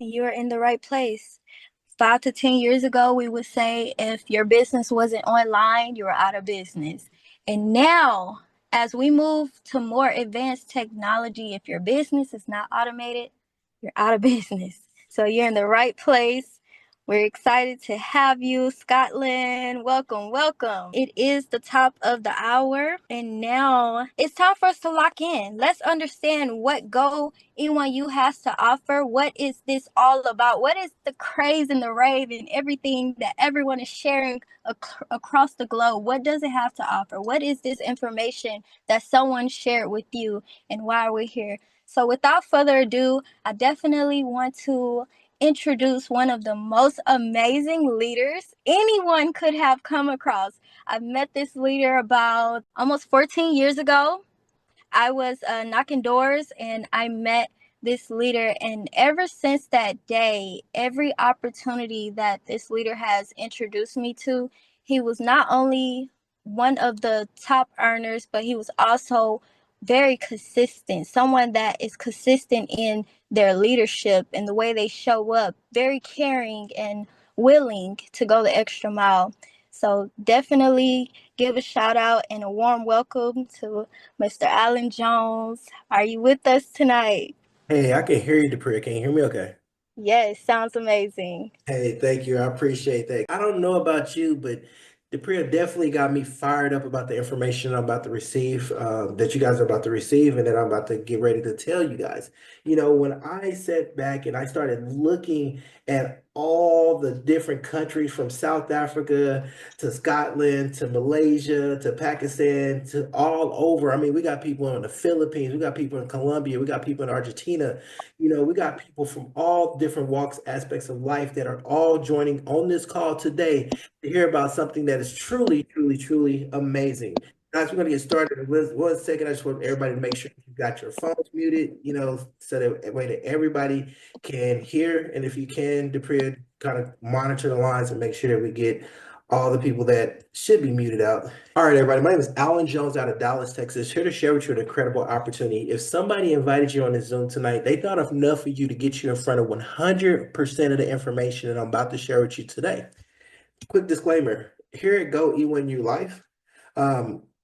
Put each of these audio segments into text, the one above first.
You're in the right place. 5 to 10 years ago, we would say if your business wasn't online, you were out of business. And now, as we move to more advanced technology, if your business is not automated, you're out of business. So you're in the right place. We're excited to have you, Scotland. Welcome, welcome. It is the top of the hour, and now it's time for us to lock in. Let's understand what Go E1U has to offer. What is this all about? What is the craze and the rave and everything that everyone is sharing across the globe? What does it have to offer? What is this information that someone shared with you, and why are we here? So without further ado, I definitely want to introduce one of the most amazing leaders anyone could have come across. I met this leader about almost 14 years ago. I was knocking doors and I met this leader. And ever since that day, every opportunity that this leader has introduced me to, he was not only one of the top earners, but he was also very consistent, someone that is consistent in their leadership and the way they show up, very caring and willing to go the extra mile. So definitely give a shout out and a warm welcome to Mr. Alan Jones. Are you with us tonight? Hey, I can hear you, Dupree. Can you hear me okay? Yes, sounds amazing. Hey, thank you. I appreciate that. I don't know about you, but Dupree definitely got me fired up about the information I'm about to receive, that you guys are about to receive, and that I'm about to get ready to tell you guys. When I sat back and I started looking at all the different countries from South Africa to Scotland to Malaysia to Pakistan to all over. I mean, we got people in the Philippines, we got people in Colombia, we got people in Argentina. We got people from all different walks, aspects of life that are all joining on this call today to hear about something that is truly, truly, truly amazing. Guys, we're going to get started in one second. I just want everybody to make sure you got your phones muted, so that way that everybody can hear. And if you can, Dupree, kind of monitor the lines and make sure that we get all the people that should be muted out. All right, everybody. My name is Alan Jones out of Dallas, Texas, here to share with you an incredible opportunity. If somebody invited you on this Zoom tonight, they thought of enough for you to get you in front of 100% of the information that I'm about to share with you today. Quick disclaimer, here at Go E1ULife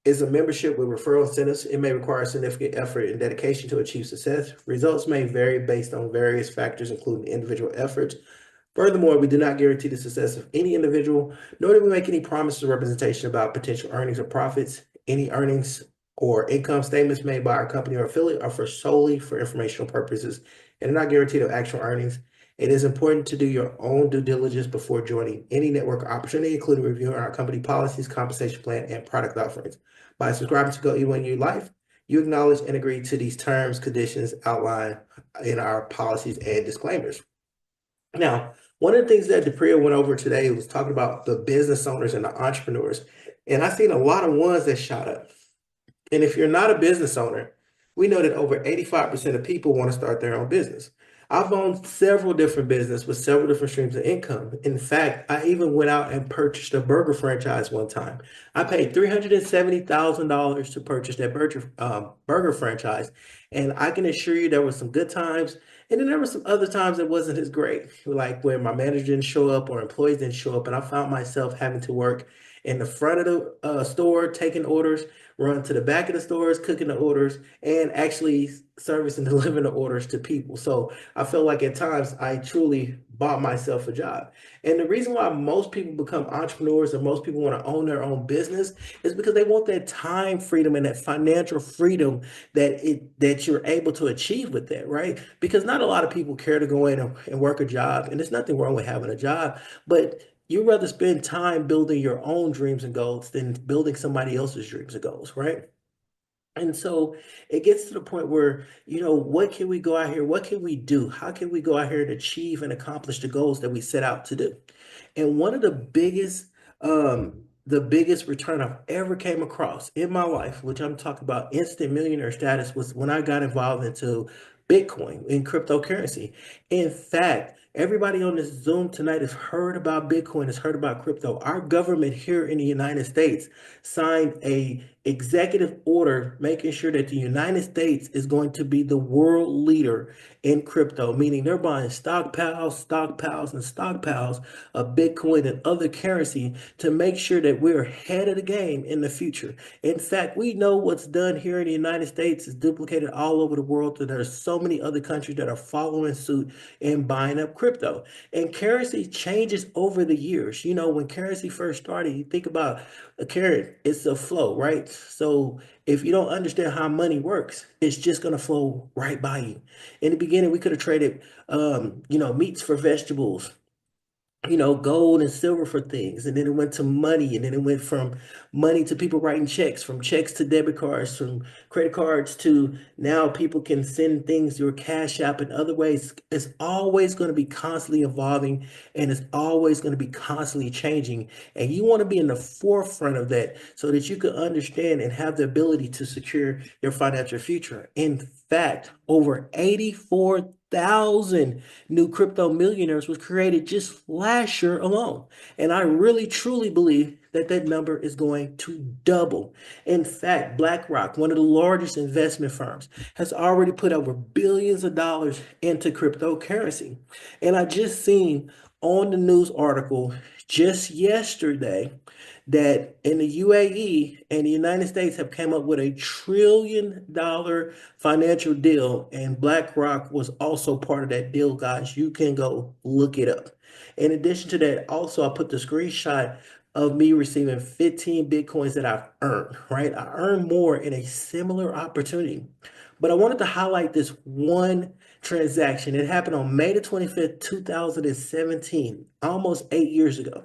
is a membership with referral incentives. It may require significant effort and dedication to achieve success. Results may vary based on various factors, including individual efforts. Furthermore, we do not guarantee the success of any individual, nor do we make any promises or representation about potential earnings or profits. Any earnings or income statements made by our company or affiliate are solely for informational purposes and are not guaranteed of actual earnings. It is important to do your own due diligence before joining any network opportunity, including reviewing our company policies, compensation plan, and product offerings. By subscribing to Go E1ULife, you acknowledge and agree to these terms, conditions outlined in our policies and disclaimers. Now, one of the things that Dupria went over today was talking about the business owners and the entrepreneurs. And I've seen a lot of ones that shot up. And if you're not a business owner, we know that over 85% of people want to start their own business. I've owned several different businesses with several different streams of income. In fact, I even went out and purchased a burger franchise one time. I paid $370,000 to purchase that burger franchise. And I can assure you there were some good times. And then there were some other times that wasn't as great, like when my manager didn't show up or employees didn't show up. And I found myself having to work in the front of the store, taking orders, run to the back of the stores, cooking the orders, and actually service and delivering the orders to people. So I feel like at times I truly bought myself a job. And the reason why most people become entrepreneurs and most people want to own their own business is because they want that time freedom and that financial freedom that you're able to achieve with that, right? Because not a lot of people care to go in and work a job, and there's nothing wrong with having a job, but you'd rather spend time building your own dreams and goals than building somebody else's dreams and goals, right? And so it gets to the point where, what can we go out here? What can we do? How can we go out here and achieve and accomplish the goals that we set out to do? And one of the biggest return I've ever came across in my life, which I'm talking about instant millionaire status, was when I got involved into Bitcoin in cryptocurrency. In fact, Everybody on this Zoom tonight has heard about Bitcoin, has heard about crypto. Our government here in the United States signed a executive order making sure that the United States is going to be the world leader in crypto, meaning they're buying stockpiles, stockpiles, and stockpiles of Bitcoin and other currency to make sure that we're ahead of the game in the future. In fact, we know what's done here in the United States is duplicated all over the world. So there's so many other countries that are following suit and buying up crypto. And currency changes over the years. You know, when currency first started, you think about a current, it's a flow, right? So if you don't understand how money works, it's just going to flow right by you. In the beginning, we could have traded, meats for vegetables, gold and silver for things. And then it went to money. And then it went from money to people writing checks, from checks to debit cards, from credit cards to now people can send things through Cash App and other ways. It's always going to be constantly evolving and it's always going to be constantly changing. And you want to be in the forefront of that so that you can understand and have the ability to secure your financial future. In fact, over 84,000 new crypto millionaires was created just last year alone. And I really truly believe that that number is going to double. In fact, BlackRock, one of the largest investment firms, has already put over billions of dollars into cryptocurrency. And I just seen on the news article just yesterday that in the UAE and the United States have come up with $1 trillion financial deal, and BlackRock was also part of that deal, guys. You can go look it up. In addition to that, also I put the screenshot of me receiving 15 Bitcoins that I've earned, right? I earned more in a similar opportunity. But I wanted to highlight this one transaction. It happened on May the 25th, 2017, almost 8 years ago.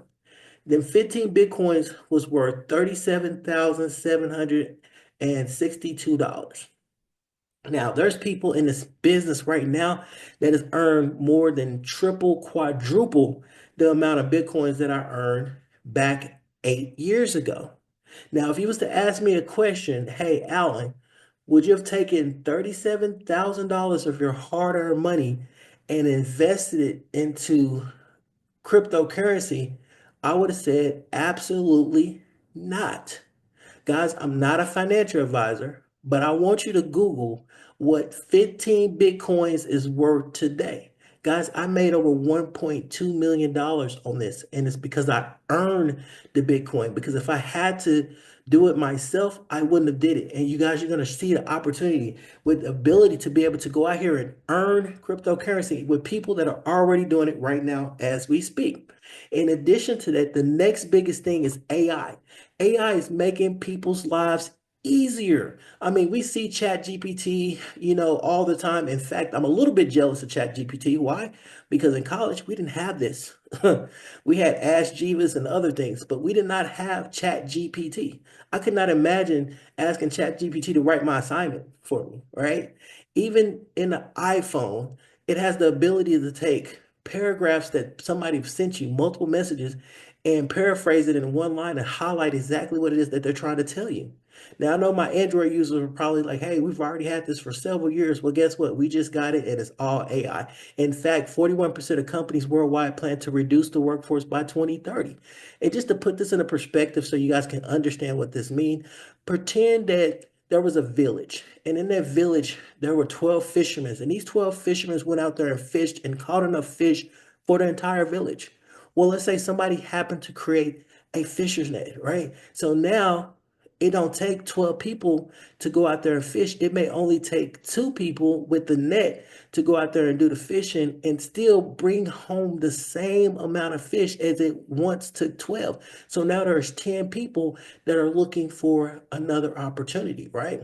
Then 15 Bitcoins was worth $37,762. Now, there's people in this business right now that has earned more than triple, quadruple the amount of Bitcoins that I earned back 8 years ago. Now, if you was to ask me a question, hey, Alan, would you have taken $37,000 of your hard-earned money and invested it into cryptocurrency? I would have said absolutely not. Guys, I'm not a financial advisor, but I want you to Google what 15 Bitcoins is worth today. Guys, I made over $1.2 million on this, and it's because I earned the Bitcoin. Because if I had to do it myself, I wouldn't have did it. And you guys are going to see the opportunity with the ability to be able to go out here and earn cryptocurrency with people that are already doing it right now as we speak. In addition to that, the next biggest thing is AI. AI is making people's lives easier. I mean, we see Chat GPT, all the time. In fact, I'm a little bit jealous of Chat GPT. Why? Because in college, we didn't have this. We had Ask Jeeves and other things, but we did not have Chat GPT. I could not imagine asking Chat GPT to write my assignment for me, right? Even in the iPhone, it has the ability to take paragraphs that somebody sent you, multiple messages, and paraphrase it in one line and highlight exactly what it is that they're trying to tell you. Now, I know my Android users are probably like, hey, we've already had this for several years. Well, guess what? We just got it and it's all AI. In fact, 41% of companies worldwide plan to reduce the workforce by 2030. And just to put this in a perspective so you guys can understand what this means, pretend that there was a village, and in that village, there were 12 fishermen, and these 12 fishermen went out there and fished and caught enough fish for the entire village. Well, let's say somebody happened to create a fisher's net, right? So now it don't take 12 people to go out there and fish. It may only take two people with the net to go out there and do the fishing and still bring home the same amount of fish as it once took 12. So now there's 10 people that are looking for another opportunity, right?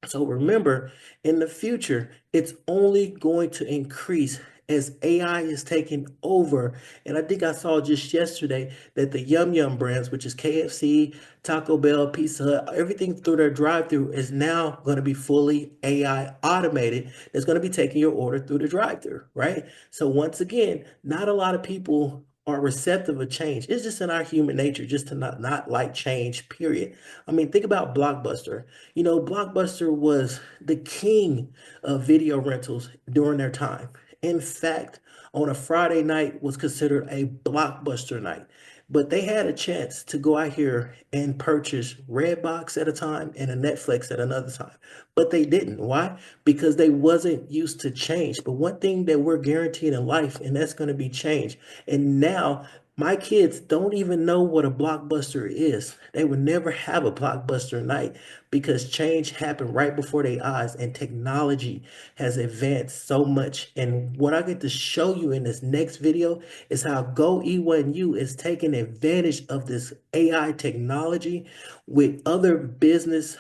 So remember, in the future, it's only going to increase as AI is taking over. And I think I saw just yesterday that the Yum Yum brands, which is KFC, Taco Bell, Pizza Hut, everything through their drive-through is now going to be fully AI automated. That's going to be taking your order through the drive-through, right? So once again, not a lot of people are receptive of change. It's just in our human nature just to not like change, period. I mean, think about Blockbuster. Blockbuster was the king of video rentals during their time. In fact, on a Friday night was considered a blockbuster night. But they had a chance to go out here and purchase Redbox at a time and a Netflix at another time. But they didn't. Why? Because they wasn't used to change. But one thing that we're guaranteed in life, and that's going to be change. And now my kids don't even know what a blockbuster is. They would never have a blockbuster night because change happened right before their eyes and technology has advanced so much. And what I get to show you in this next video is how Go E1U is taking advantage of this AI technology with other business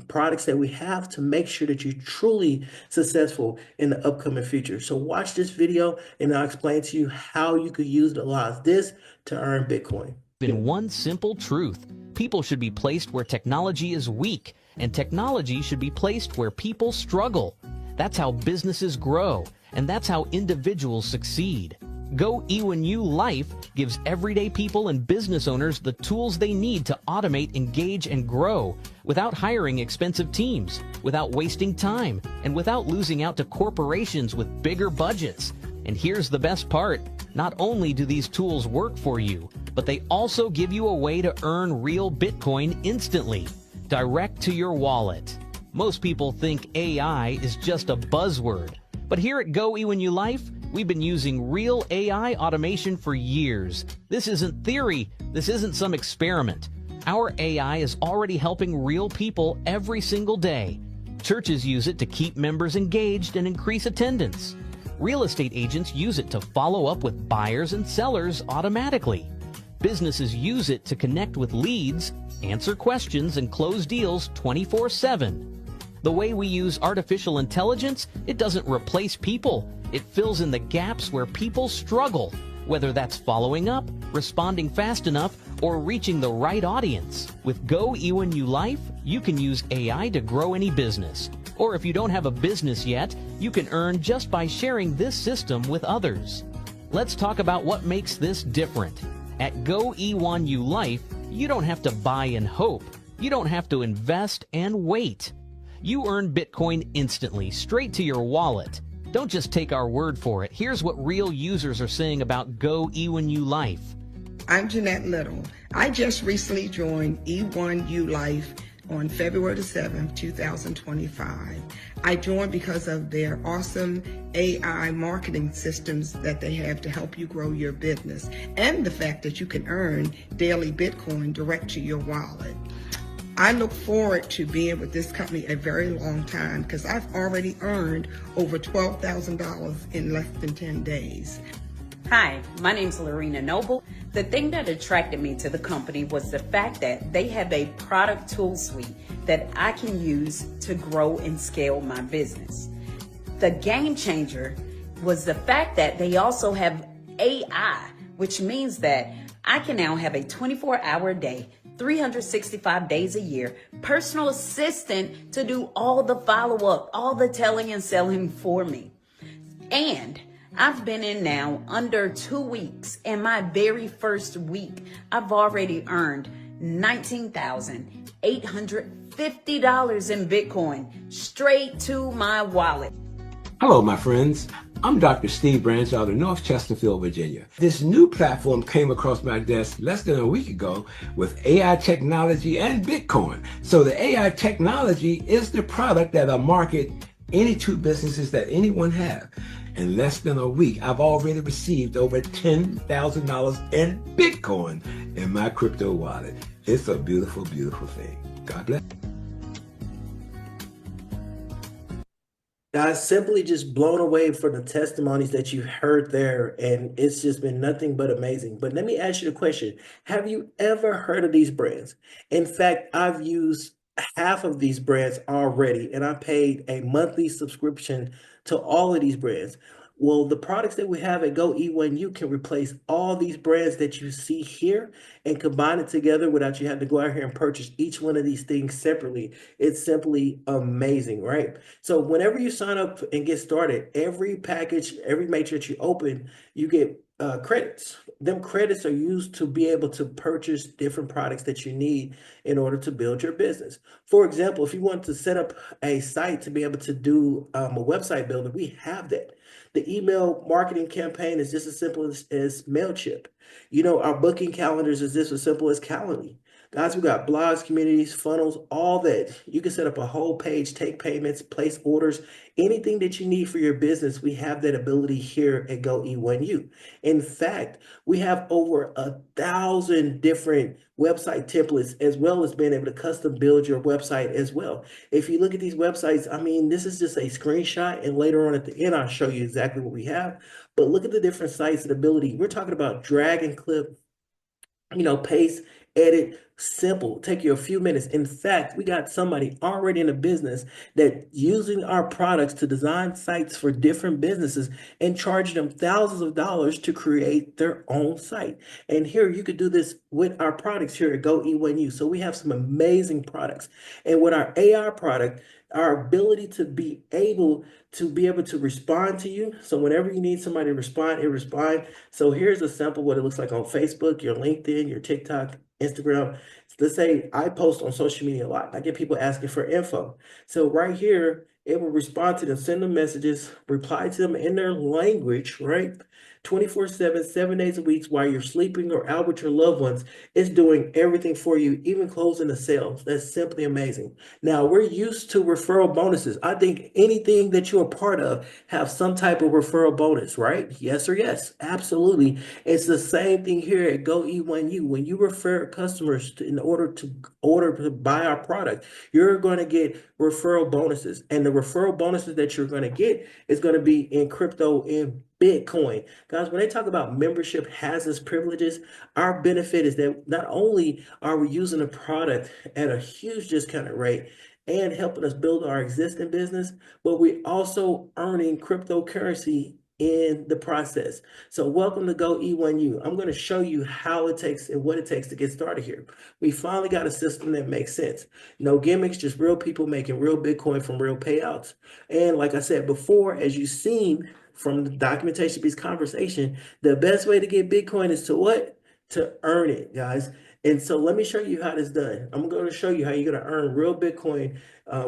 products that we have to make sure that you're truly successful in the upcoming future. So watch this video and I'll explain to you how you could utilize this to earn Bitcoin. In one simple truth, people should be placed where technology is weak, and technology should be placed where people struggle. That's how businesses grow, and that's how individuals succeed. Go E1ULife gives everyday people and business owners the tools they need to automate, engage, and grow without hiring expensive teams, without wasting time, and without losing out to corporations with bigger budgets. And here's the best part. Not only do these tools work for you, but they also give you a way to earn real Bitcoin instantly, direct to your wallet. Most people think AI is just a buzzword, but here at Go E1ULife, we've been using real AI automation for years. This isn't theory, this isn't some experiment. Our AI is already helping real people every single day. Churches use it to keep members engaged and increase attendance. Real estate agents use it to follow up with buyers and sellers automatically. Businesses use it to connect with leads, answer questions, and close deals 24/7. The way we use artificial intelligence, it doesn't replace people. It fills in the gaps where people struggle, whether that's following up, responding fast enough, or reaching the right audience. With Go E1ULife, you can use AI to grow any business. Or if you don't have a business yet, you can earn just by sharing this system with others. Let's talk about what makes this different. At Go E1ULife, you don't have to buy and hope. You don't have to invest and wait. You earn Bitcoin instantly, straight to your wallet. Don't just take our word for it. Here's what real users are saying about Go E1ULife. I'm Jeanette Little. I just recently joined E1ULife on February the 7th, 2025. I joined because of their awesome AI marketing systems that they have to help you grow your business, and the fact that you can earn daily Bitcoin direct to your wallet. I look forward to being with this company a very long time because I've already earned over $12,000 in less than 10 days. Hi, my name's Lorena Noble. The thing that attracted me to the company was the fact that they have a product tool suite that I can use to grow and scale my business. The game changer was the fact that they also have AI, which means that I can now have a 24-hour day, 365 days a year, personal assistant to do all the follow-up, all the telling and selling for me. And I've been in now under 2 weeks, and my very first week, I've already earned $19,850 in Bitcoin straight to my wallet. Hello, my friends. I'm Dr. Steve Branch out of North Chesterfield, Virginia. This new platform came across my desk less than a week ago with AI technology and Bitcoin. So the AI technology is the product that'll market any two businesses that anyone have. In less than a week, I've already received over $10,000 in Bitcoin in my crypto wallet. It's a beautiful, beautiful thing. God bless. Guys, simply just blown away for the testimonies that you heard there, and it's just been nothing but amazing. But let me ask you the question. Have you ever heard of these brands? In fact, I've used half of these brands already, and I paid a monthly subscription to all of these brands. Well, the products that we have at Go E1U can replace all these brands that you see here and combine it together without you having to go out here and purchase each one of these things separately. It's simply amazing, right? So whenever you sign up and get started, every package, every matrix you open, you get credits. Them credits are used to be able to purchase different products that you need in order to build your business. For example, if you want to set up a site to be able to do a website builder, we have that. The email marketing campaign is just as simple as MailChimp. You know, our booking calendars is just as simple as Calendly. Guys, we got blogs, communities, funnels, all that. You can set up a whole page, take payments, place orders, anything that you need for your business. We have that ability here at Go E1U. In fact, we have over 1,000 different website templates, as well as being able to custom build your website as well. If you look at these websites, I mean, this is just a screenshot, and later on at the end, I'll show you exactly what we have. But look at the different sites and ability. We're talking about drag and clip, paste, edit, simple, take you a few minutes. In fact, we got somebody already in a business that using our products to design sites for different businesses and charge them thousands of dollars to create their own site. And here you could do this with our products here at Go E1U. So we have some amazing products. And with our AI product, our ability to be able to respond to you. So whenever you need somebody to respond, it responds. So here's a sample what it looks like on Facebook, your LinkedIn, your TikTok, Instagram. Let's say I post on social media a lot. I get people asking for info. So right here, it will respond to them, send them messages, reply to them in their language, right? 24/7, 7 days a week while you're sleeping or out with your loved ones. It's doing everything for you, even closing the sales. That's simply amazing. Now, we're used to referral bonuses. I think anything that you're a part of have some type of referral bonus, right? Yes or yes, absolutely. It's the same thing here at Go E1U. When you refer customers in order to buy our product, you're going to get referral bonuses. And the referral bonuses that you're going to get is going to be in crypto, in Bitcoin. Guys, when they talk about membership has its privileges, our benefit is that not only are we using the product at a huge discounted rate and helping us build our existing business, but we also earning cryptocurrency in the process. So welcome to Go E1U. I'm going to show you how it takes and what it takes to get started here. We finally got a system that makes sense. No gimmicks, just real people making real Bitcoin from real payouts. And like I said before, as you've seen from the documentation piece conversation, the best way to get Bitcoin is to what? To earn it, guys. And so let me show you how this is done. I'm going to show you how you're going to earn real Bitcoin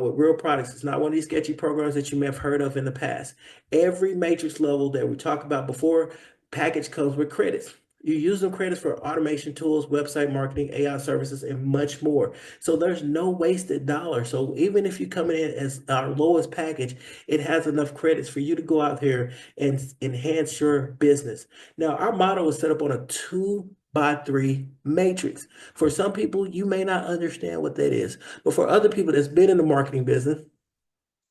with real products. It's not one of these sketchy programs that you may have heard of in the past. Every matrix level that we talked about before, package comes with credits. You use them credits for automation tools, website marketing, AI services, and much more. So there's no wasted dollar. So even if you come in as our lowest package, it has enough credits for you to go out here and enhance your business. Now, our model is set up on a 2x3 matrix. For some people, you may not understand what that is, but for other people that's been in the marketing business,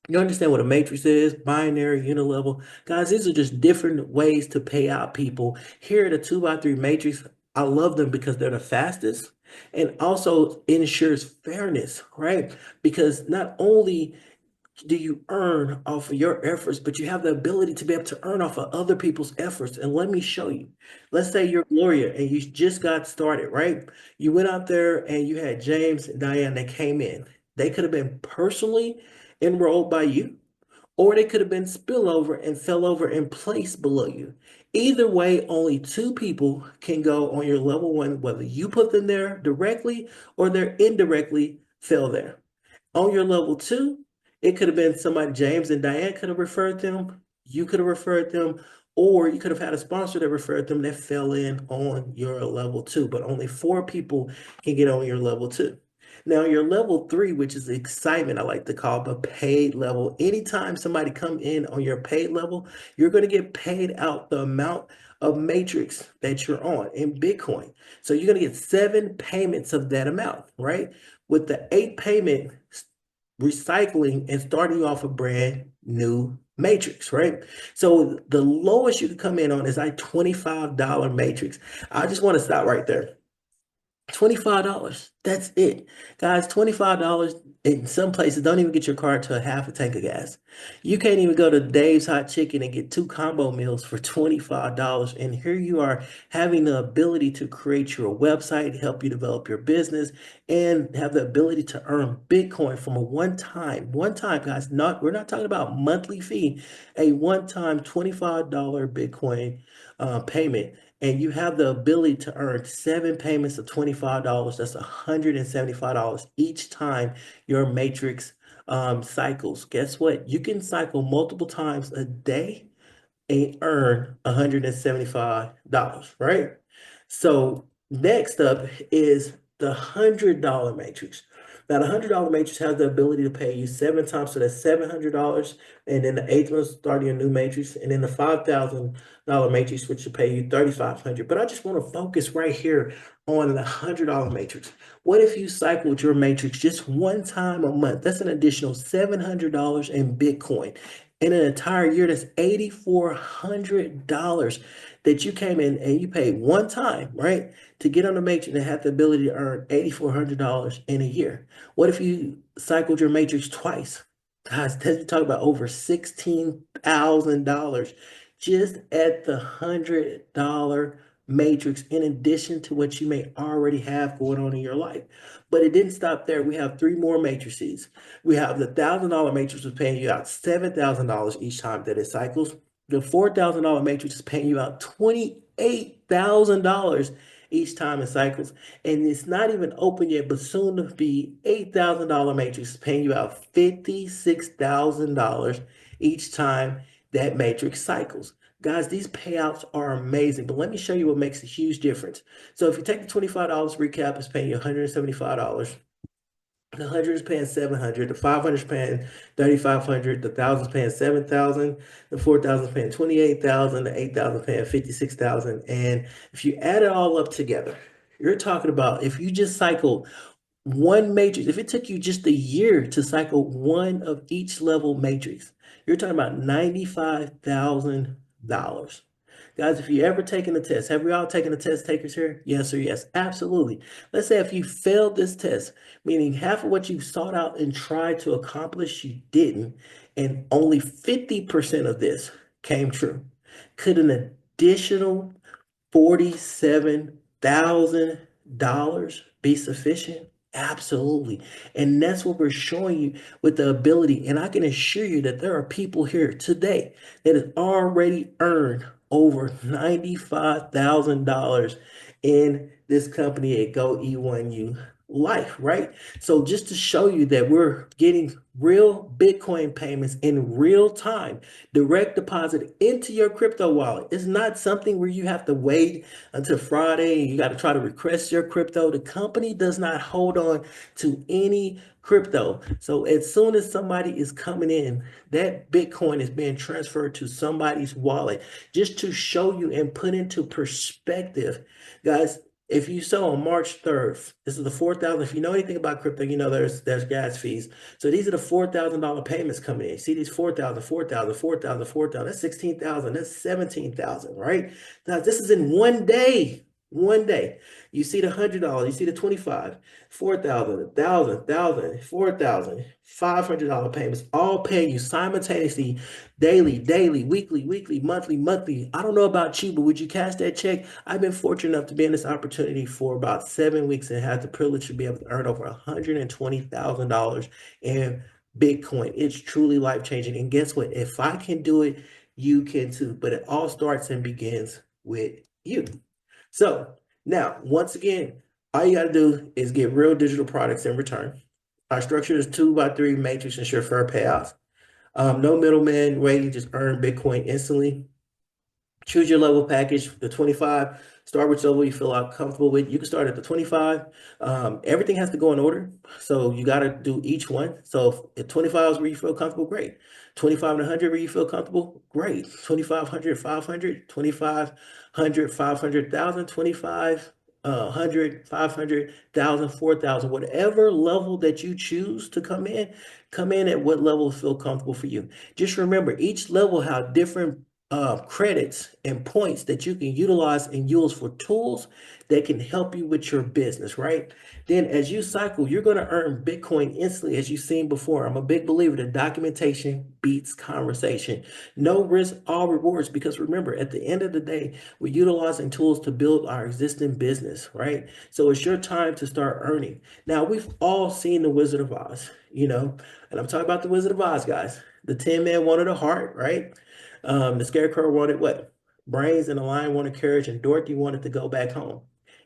you understand what a matrix is, binary, unilevel. Guys, these are just different ways to pay out people. Here at a 2x3 matrix, I love them because they're the fastest and also ensures fairness, right? Because not only do you earn off of your efforts, but you have the ability to be able to earn off of other people's efforts. And let me show you. Let's say you're Gloria and you just got started, right? You went out there and you had James and Diane that came in. They could have been personally enrolled by you, or they could have been spillover and fell over and placed below you. Either way, only two people can go on your level one, whether you put them there directly or they're indirectly fell there. On your level two, it could have been somebody, James and Diane could have referred them, you could have referred them, or you could have had a sponsor that referred them that fell in on your level two, but only 4 people can get on your level two. Now, your level three, which is the excitement I like to call the paid level, anytime somebody come in on your paid level, you're going to get paid out the amount of matrix that you're on in Bitcoin. So you're going to get 7 payments of that amount, right? With the 8th payment recycling and starting off a brand new matrix, right? So the lowest you can come in on is like $25 matrix. I just want to stop right there. $25. That's it. Guys, $25 in some places don't even get your car to a half a tank of gas. You can't even go to Dave's Hot Chicken and get two combo meals for $25. And here you are having the ability to create your website, help you develop your business, and have the ability to earn Bitcoin from a one time, guys. We're not talking about monthly fee, a one-time $25 Bitcoin payment, and you have the ability to earn 7 payments of $25. That's $175 each time your matrix cycles. Guess what? You can cycle multiple times a day and earn $175, right? So next up is the $100 matrix. Now the $100 matrix has the ability to pay you 7 times, so that's $700, and then the eighth one starting a new matrix, and then the $5,000 matrix, which will pay you $3,500. But I just want to focus right here on the $100 matrix. What if you cycled your matrix just one time a month? That's an additional $700 in Bitcoin. In an entire year, that's $8,400 that you came in and you paid one time, right, to get on the matrix and have the ability to earn $8,400 in a year. What if you cycled your matrix twice? Guys, that's talking about over $16,000 just at the $100 matrix, in addition to what you may already have going on in your life. But it didn't stop there. We have three more matrices. We have the $1,000 matrix is paying you out $7,000 each time that it cycles. The $4,000 matrix is paying you out $28,000 each time it cycles. And it's not even open yet, but soon to be $8,000 matrix is paying you out $56,000 each time that matrix cycles. Guys, these payouts are amazing, but let me show you what makes a huge difference. So if you take the $25 recap, it's paying you $175. The 100 is paying 700, the 500 is paying 3,500, the 1,000 is paying 7,000, the 4,000 is paying 28,000, the 8,000 is paying 56,000. And if you add it all up together, you're talking about, if you just cycle one matrix, if it took you just a year to cycle one of each level matrix, you're talking about $95,000. Guys, if you ever taken a test, have we all taken a test takers here? Yes or yes? Absolutely. Let's say if you failed this test, meaning half of what you sought out and tried to accomplish, you didn't, and only 50% of this came true. Could an additional $47,000 be sufficient? Absolutely. And that's what we're showing you with the ability. And I can assure you that there are people here today that have already earned over $95,000 in this company at Go E1U Life, right? So just to show you that we're getting real Bitcoin payments in real time, direct deposit into your crypto wallet. It's not something where you have to wait until Friday and you got to try to request your crypto. The company does not hold on to any crypto. So as soon as somebody is coming in, that Bitcoin is being transferred to somebody's wallet. Just to show you and put into perspective, guys, if you sell on March 3rd, this is the 4,000. If you know anything about crypto, you know there's gas fees. So these are the $4,000 payments coming in. See these 4,000, 4,000, 4,000, 4,000. That's 16,000. That's 17,000, right? Now this is in one day. One day. You see the $100, you see the 25, 4,000, 1,000, 1,000, 4,000, $500 payments, all paying you simultaneously, daily, weekly, monthly. I don't know about you, but would you cash that check? I've been fortunate enough to be in this opportunity for about 7 weeks and had the privilege to be able to earn over $120,000 in Bitcoin. It's truly life-changing. And guess what? If I can do it, you can too. But it all starts and begins with you. So now, once again, all you got to do is get real digital products in return. Our structure is 2x3 matrix, ensure fair payouts. No middleman waiting, just earn Bitcoin instantly. Choose your level package, the 25. Start which level you feel comfortable with. You can start at the 25. Everything has to go in order. So you got to do each one. So if 25 is where you feel comfortable, great. 25 and 100 where you feel comfortable, great. 2,500, 500, 2,500, 500,000, 2,500, 500,000, 4,000, whatever level that you choose to come in at what level feel comfortable for you. Just remember, each level have different credits and points that you can utilize and use for tools that can help you with your business, right? Then as you cycle, you're going to earn Bitcoin instantly, as you've seen before. I'm a big believer that documentation beats conversation. No risk, all rewards, because remember, at the end of the day, we're utilizing tools to build our existing business, right? So it's your time to start earning. Now, we've all seen The Wizard of Oz, and I'm talking about The Wizard of Oz, guys. The Tin Man wanted a heart, right? The Scarecrow wanted what? Brains, and the Lion wanted courage, and Dorothy wanted to go back home.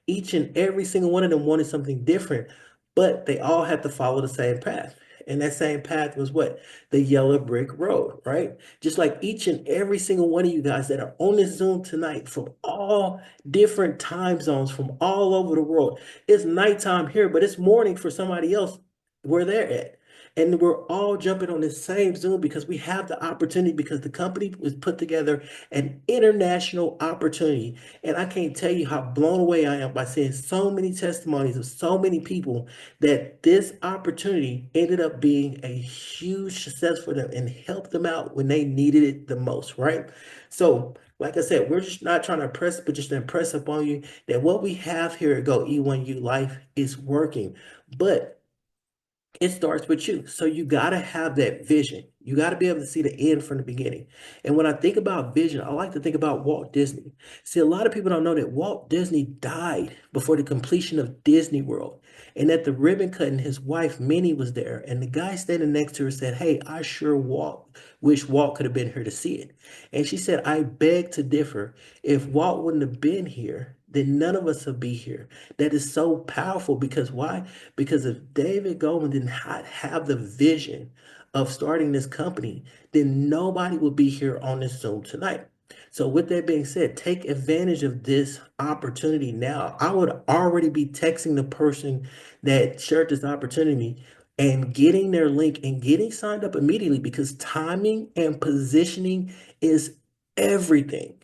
Each and every single one of them wanted something different, but they all had to follow the same path. And that same path was what? The yellow brick road, right? Just like each and every single one of you guys that are on this Zoom tonight from all different time zones from all over the world. It's nighttime here, but it's morning for somebody else where they're at. And we're all jumping on the same Zoom because we have the opportunity, because the company was put together an international opportunity. And I can't tell you how blown away I am by seeing so many testimonies of so many people that this opportunity ended up being a huge success for them and helped them out when they needed it the most, right? So, like I said, we're just not trying to impress, but just to impress upon you that what we have here at Go E1U Life is working. But it starts with you. So you got to have that vision. You got to be able to see the end from the beginning. And when I think about vision, I like to think about Walt Disney. See, a lot of people don't know that Walt Disney died before the completion of Disney World. And at the ribbon cutting, his wife Minnie was there. And the guy standing next to her said, "Hey, I sure wish Walt could have been here to see it." And she said, "I beg to differ. If Walt wouldn't have been here, then none of us would be here." That is so powerful, because why? Because if David Goldman did not have the vision of starting this company, then nobody would be here on this Zoom tonight. So with that being said, take advantage of this opportunity now. I would already be texting the person that shared this opportunity and getting their link and getting signed up immediately, because timing and positioning is everything.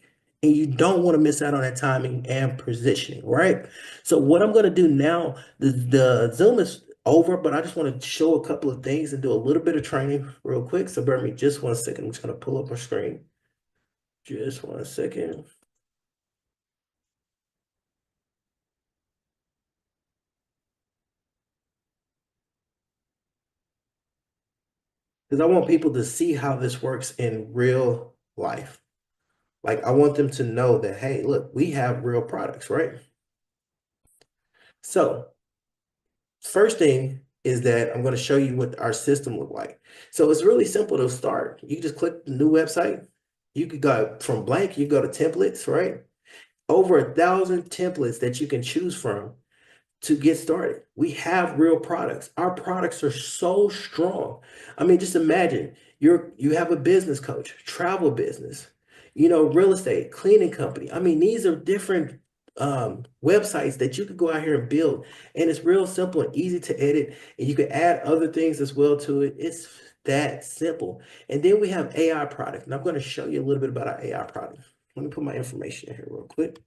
And you don't want to miss out on that timing and positioning, right? So what I'm going to do now, the Zoom is over, but I just want to show a couple of things and do a little bit of training real quick. So bear with me just 1 second. I'm just going to pull up my screen. Just 1 second. Because I want people to see how this works in real life. Like, I want them to know that, hey, look, we have real products, right? So first thing is that I'm going to show you what our system look like. So it's really simple to start. You just click the new website. You could go from blank, you go to templates, right? Over 1,000 templates that you can choose from to get started. We have real products. Our products are so strong. I mean, just imagine you have a business coach, travel business, real estate, cleaning company. I mean, these are different websites that you could go out here and build. And it's real simple and easy to edit. And you can add other things as well to it. It's that simple. And then we have AI product. And I'm going to show you a little bit about our AI product. Let me put my information in here real quick.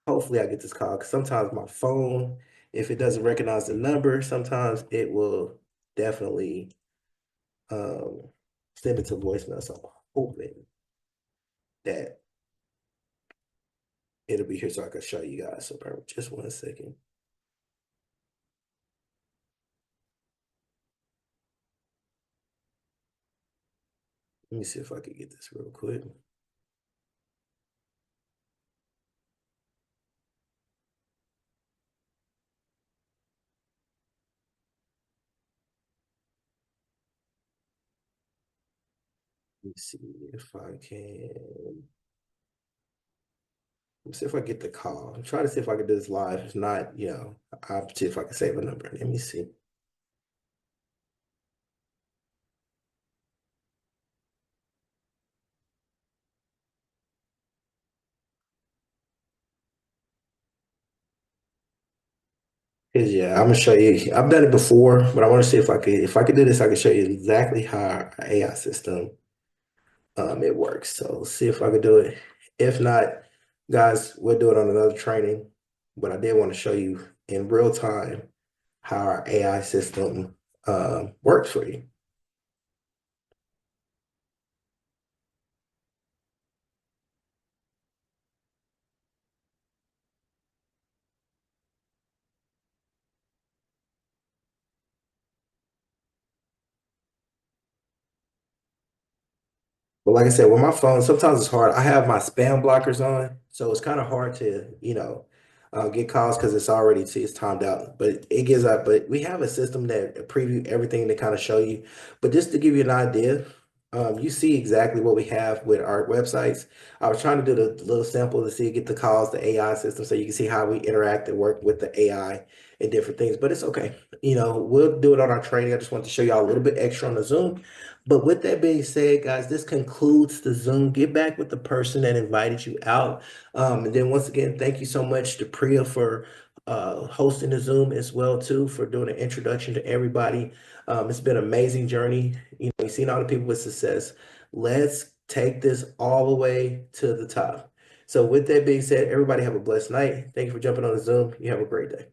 Hopefully I get this call, because sometimes my phone, if it doesn't recognize the number, sometimes it will definitely send it to voicemail. So I'm hoping that it'll be here so I can show you guys. So just 1 second. Let me see if I can get this real quick. Let me see if I can. Let me see if I get the call. I'm trying to see if I can do this live. If not, I'll see if I can save a number. Let me see. Cause yeah, I'm gonna show you. I've done it before, but I want to see if I could do this, I can show you exactly how our AI system it works. So let's see if I could do it. If not, guys, we'll do it on another training. But I did want to show you in real time how our AI system works for you. But like I said, with my phone, sometimes it's hard. I have my spam blockers on, so it's kind of hard to, get calls because it's timed out. But it gives out. But we have a system that preview everything to kind of show you. But just to give you an idea, you see exactly what we have with our websites. I was trying to do the little sample to see get the calls, the AI system, so you can see how we interact and work with the AI and different things. But it's okay. We'll do it on our training. I just want to show y'all a little bit extra on the Zoom. But with that being said, guys, this concludes the Zoom. Get back with the person that invited you out. And then once again, thank you so much to Priya for hosting the Zoom as well too, for doing an introduction to everybody. It's been an amazing journey. You've seen all the people with success. Let's take this all the way to the top. So with that being said, everybody have a blessed night. Thank you for jumping on the Zoom. You have a great day.